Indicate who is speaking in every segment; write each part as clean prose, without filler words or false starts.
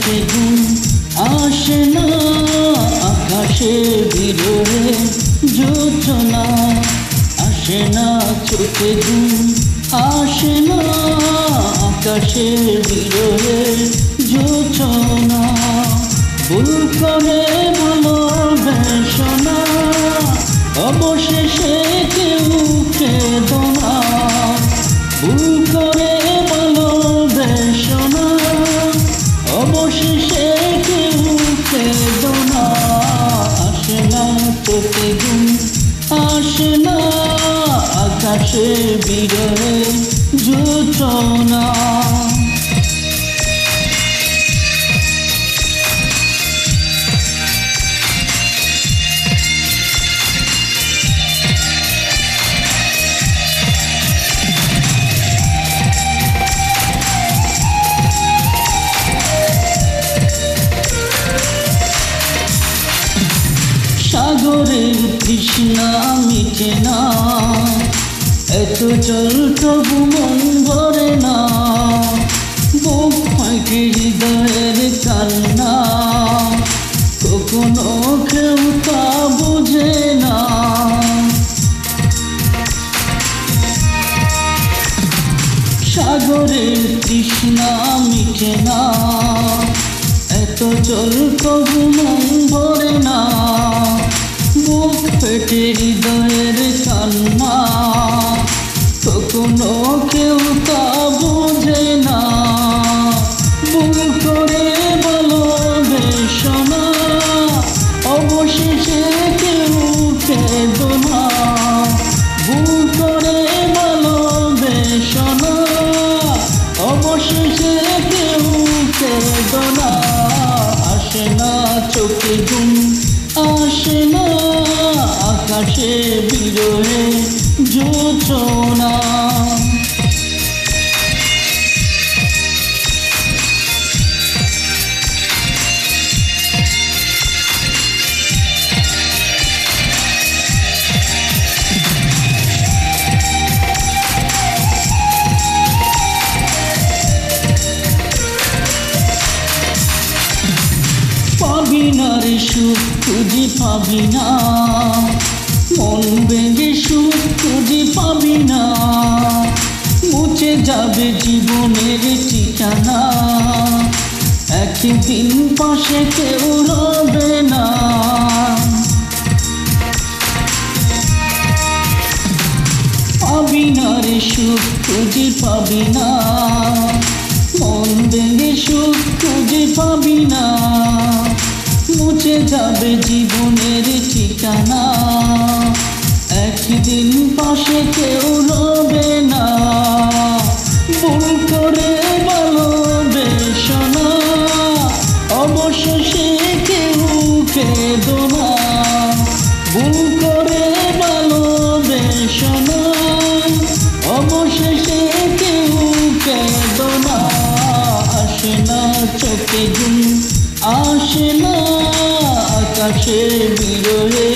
Speaker 1: চোখে ঘুম আসে না, আকাশে বিরহে যোজনা আসে না, চোখে ঘুম আসে না, আকাশে বিরহে যোজনা। ভুল করে ভালোবেসো না, অবশেষে কেউ কেঁদো না। ভুল করে ভালোবেসো না, অবশেষে কেউ কেঁদো না। আসে না চোখে ঘুম আসে না, আকাশে বিরহে যোজনা। সাগরের তৃষ্ণা মিটে না, এত জল তবু মন ভরে না। বুক ফাঁকে হৃদয়ের কান্না, কখনো কেউ তা বোঝে না। সাগরের তৃষ্ণা মিটে না, এত জল তবু মন ভরে না। বুক ফেটে হৃদয়ের কান্না, কখনো কেউ তা বোঝে না। ভুল করে ভালোবেসো না, অবশেষে কেউ কেঁদো না। ভুল করে ভালোবেসো না, অবশেষে কেউ কেঁদো না। আসে না চোখে ঘুম আসে না, আকাশে বিরহে যোজনা। পাবি না রে সুখ খুঁজে পাবি না, মন ভেঙে সুখ খুঁজে পাবি না। মুছে যাবে জীবনের ঠিকানা, একদিন পাশে কেউ রবে না। পাবি না রে সুখ খুঁজে পাবি না, মন ভেঙে সুখ খুঁজে পাবি না। মুছে যাবে জীবনের ঠিকানা, একদিন পাশে কেউ রবে না। ভুল করে ভালোবেসো না, অবশেষে কেউ কেঁদো না। ভুল করে ভালোবেসো না, অবশেষে কেউ কেঁদো না। আসে না চোখে ঘুম আসে না, আকাশে বিরহে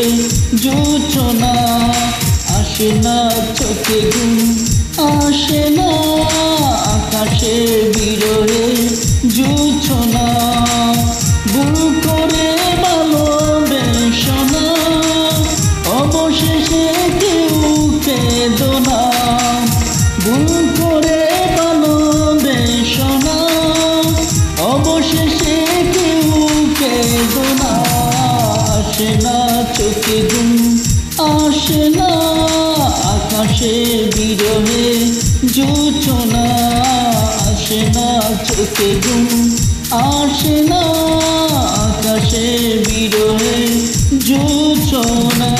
Speaker 1: যোজনা। আসে না চোখে ঘুম আসে না, আকাশে বিরহে যোজনা। ভুল করে ভালোবেসো না, অবশেষে কেউ কেঁদো না। ভুল করে ভালোবেসো না, অবশেষে কেউ কেঁদো না। আসে না চোখে ঘুম আসে না, আকাশে বিরহে যোজনা। আসে না চোখে ঘুম আসে না, আকাশে বিরহে যোজনা।